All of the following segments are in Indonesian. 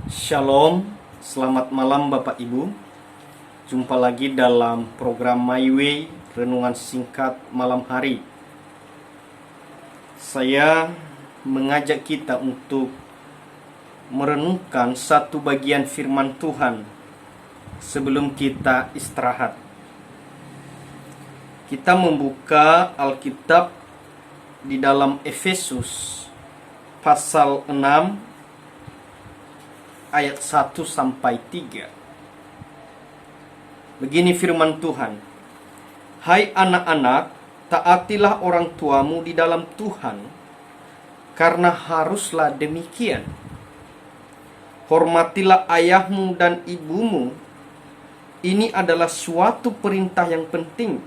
Shalom, selamat malam Bapak Ibu. Jumpa lagi dalam program My Way, renungan singkat malam hari. Saya mengajak kita untuk merenungkan satu bagian firman Tuhan sebelum kita istirahat. Kita membuka Alkitab di dalam Efesus pasal 6 ayat 1 sampai 3. Begini firman Tuhan. Hai anak-anak, taatilah orang tuamu di dalam Tuhan, karena haruslah demikian. Hormatilah ayahmu dan ibumu. Ini adalah suatu perintah yang penting,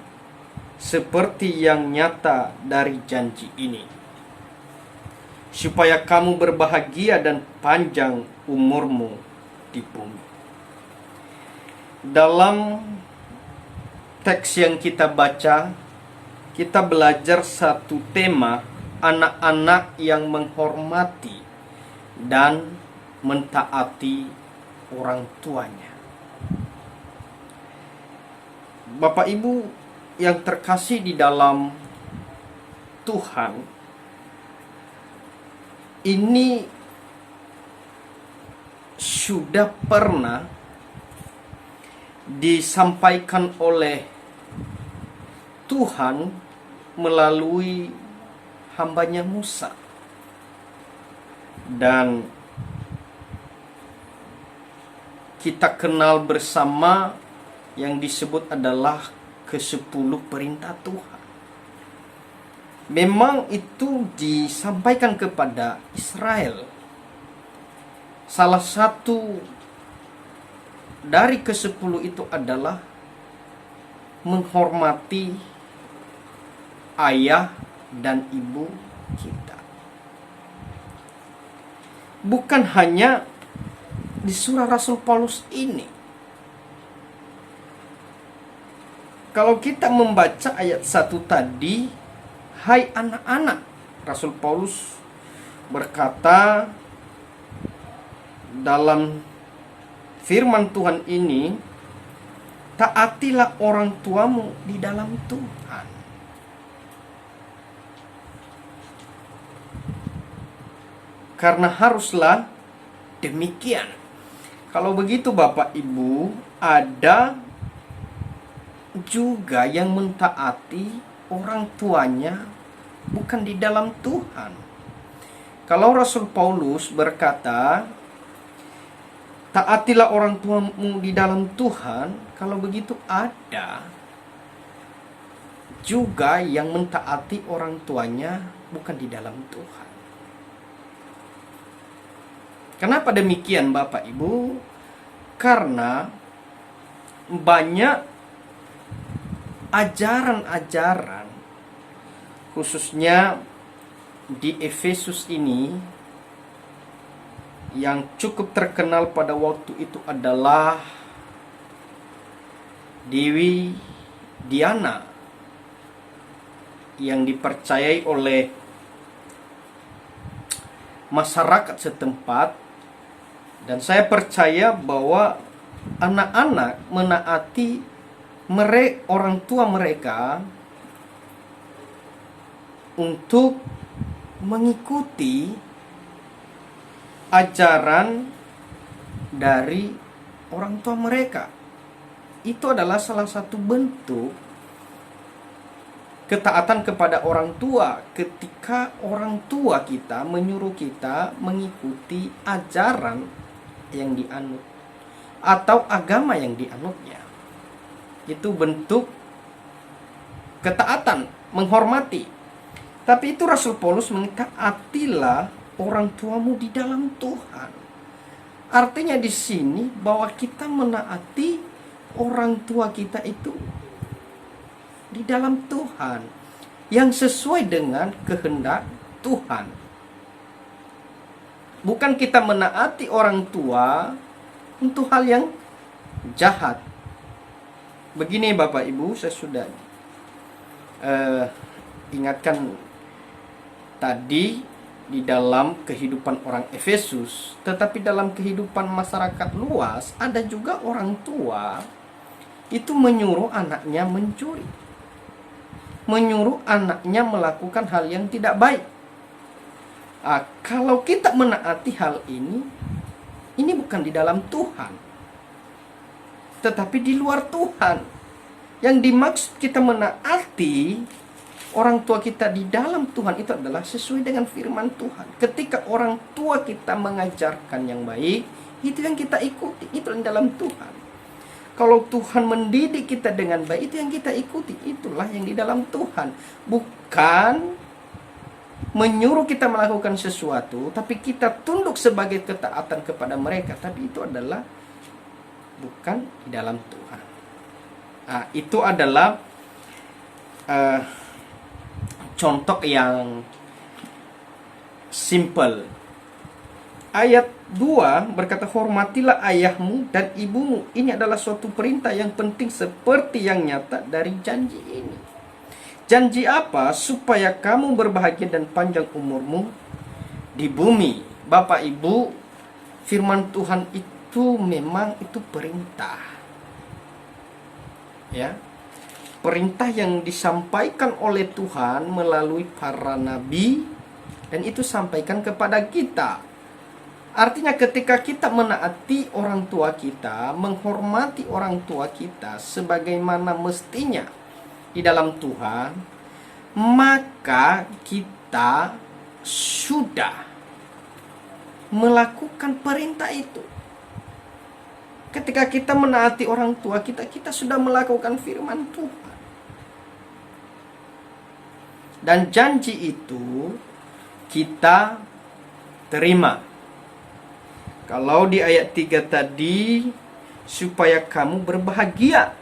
seperti yang nyata dari janji ini, supaya kamu berbahagia dan panjang umurmu di bumi. Dalam teks yang kita baca, kita belajar satu tema, anak-anak yang menghormati dan mentaati orang tuanya. Bapak Ibu yang terkasih di dalam Tuhan, ini sudah pernah disampaikan oleh Tuhan melalui hambanya Musa. Dan kita kenal bersama yang disebut adalah ke-10 perintah Tuhan. Memang itu disampaikan kepada Israel. Salah satu dari ke-10 itu adalah menghormati ayah dan ibu kita. Bukan hanya di surah Rasul Paulus ini. Kalau kita membaca ayat 1 tadi, hai anak-anak, Rasul Paulus berkata dalam firman Tuhan ini, taatilah orang tuamu di dalam Tuhan. Karena haruslah demikian. Kalau begitu Bapak Ibu, ada juga yang mentaati orang tuanya bukan di dalam Tuhan. Kalau Rasul Paulus berkata, taatilah orang tuamu di dalam Tuhan, kalau begitu ada juga yang mentaati orang tuanya bukan di dalam Tuhan. Kenapa demikian Bapak Ibu? Karena banyak ajaran-ajaran, khususnya di Efesus ini, yang cukup terkenal pada waktu itu adalah Dewi Diana, yang dipercayai oleh masyarakat setempat. Dan saya percaya bahwa anak-anak menaati orang tua mereka untuk mengikuti ajaran dari orang tua mereka. Itu adalah salah satu bentuk ketaatan kepada orang tua, ketika orang tua kita menyuruh kita mengikuti ajaran yang dianut atau agama yang dianutnya. Itu bentuk ketaatan, menghormati. Tapi itu Rasul Paulus minta, taatilah orang tuamu di dalam Tuhan. Artinya di sini bahwa kita menaati orang tua kita itu di dalam Tuhan, yang sesuai dengan kehendak Tuhan. Bukan kita menaati orang tua untuk hal yang jahat. Begini Bapak Ibu, saya sudah ingatkan tadi di dalam kehidupan orang Efesus, tetapi dalam kehidupan masyarakat luas ada juga orang tua itu menyuruh anaknya mencuri, menyuruh anaknya melakukan hal yang tidak baik. Kalau kita menaati hal ini bukan di dalam Tuhan, tetapi di luar Tuhan. Yang dimaksud kita menaati orang tua kita di dalam Tuhan itu adalah sesuai dengan firman Tuhan. Ketika orang tua kita mengajarkan yang baik, itu yang kita ikuti, itu yang dalam Tuhan. Kalau Tuhan mendidik kita dengan baik, itu yang kita ikuti, itulah yang di dalam Tuhan. Bukan menyuruh kita melakukan sesuatu, tapi kita tunduk sebagai ketaatan kepada mereka, tapi itu adalah bukan di dalam Tuhan. Itu adalah contoh yang simple. Ayat 2 berkata, hormatilah ayahmu dan ibumu. Ini adalah suatu perintah yang penting seperti yang nyata dari janji ini. Janji apa? Supaya kamu berbahagia dan panjang umurmu di bumi. Bapak Ibu, firman Tuhan itu memang itu perintah. Ya, perintah yang disampaikan oleh Tuhan melalui para nabi, dan itu sampaikan kepada kita. Artinya ketika kita menaati orang tua kita, menghormati orang tua kita sebagaimana mestinya di dalam Tuhan, maka kita sudah melakukan perintah itu. Ketika kita menaati orang tua kita, kita sudah melakukan firman Tuhan. Dan janji itu kita terima. Kalau di ayat 3 tadi, supaya kamu berbahagia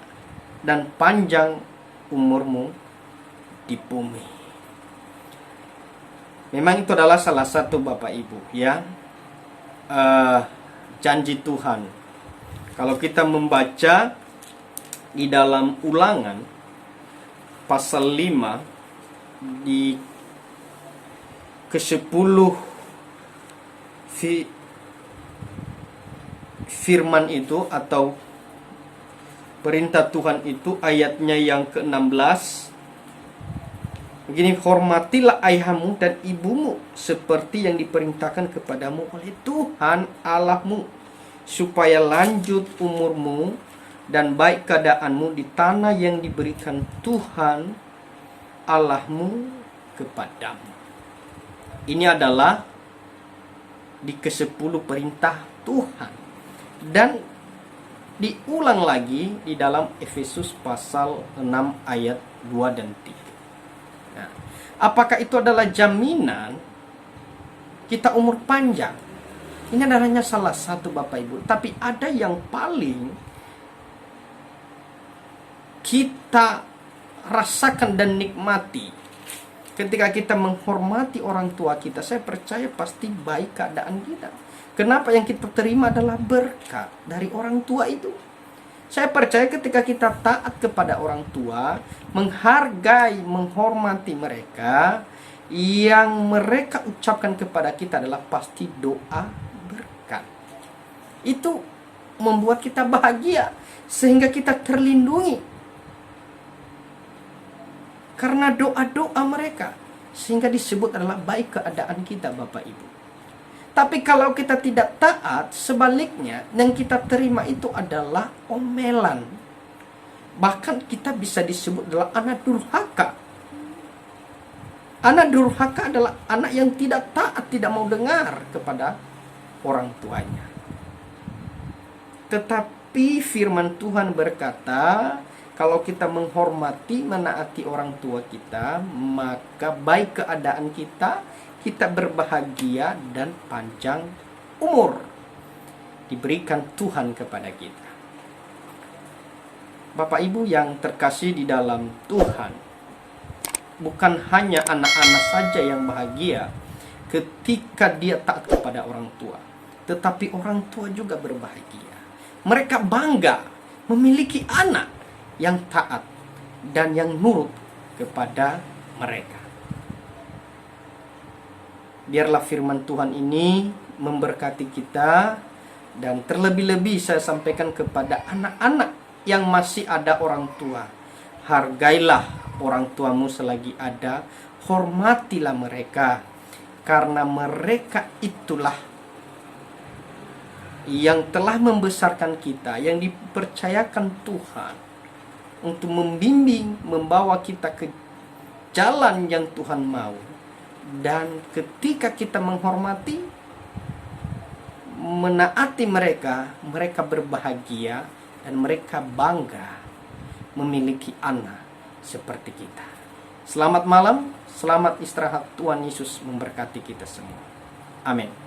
dan panjang umurmu di bumi. Memang itu adalah salah satu Bapak Ibu ya, janji Tuhan. Kalau kita membaca di dalam Ulangan pasal 5 di ke-10 firman itu atau perintah Tuhan itu, ayatnya yang ke-16 begini, hormatilah ayahmu dan ibumu seperti yang diperintahkan kepadamu oleh Tuhan Allahmu, supaya lanjut umurmu dan baik keadaanmu di tanah yang diberikan Tuhan Allahmu kepadamu. Ini adalah di ke-10 perintah Tuhan, dan diulang lagi di dalam Efesus pasal 6 ayat 2 dan 3. Nah, apakah itu adalah jaminan kita umur panjang? Ini adalah hanya salah satu Bapak Ibu, tapi ada yang paling kita rasakan dan nikmati ketika kita menghormati orang tua kita. Saya percaya pasti baik keadaan kita. Kenapa? Yang kita terima adalah berkat dari orang tua itu. Saya percaya ketika kita taat kepada orang tua, menghargai, menghormati mereka, yang mereka ucapkan kepada kita adalah pasti doa berkat. Itu membuat kita bahagia, sehingga kita terlindungi karena doa-doa mereka, sehingga disebut adalah baik keadaan kita Bapak Ibu. Tapi kalau kita tidak taat, sebaliknya yang kita terima itu adalah omelan. Bahkan kita bisa disebut adalah anak durhaka. Anak durhaka adalah anak yang tidak taat, tidak mau dengar kepada orang tuanya. Tetapi firman Tuhan berkata, kalau kita menghormati, menaati orang tua kita, maka baik keadaan kita, kita berbahagia dan panjang umur diberikan Tuhan kepada kita. Bapak Ibu yang terkasih di dalam Tuhan, bukan hanya anak-anak saja yang bahagia ketika dia taat kepada orang tua, tetapi orang tua juga berbahagia. Mereka bangga memiliki anak yang taat dan yang nurut kepada mereka. Biarlah firman Tuhan ini memberkati kita, dan terlebih-lebih saya sampaikan kepada anak-anak yang masih ada orang tua. Hargailah orang tuamu selagi ada, hormatilah mereka, karena mereka itulah yang telah membesarkan kita, yang dipercayakan Tuhan untuk membimbing, membawa kita ke jalan yang Tuhan mau. Dan ketika kita menghormati, menaati mereka, mereka berbahagia dan mereka bangga memiliki anak seperti kita. Selamat malam, selamat istirahat. Tuhan Yesus memberkati kita semua. Amin.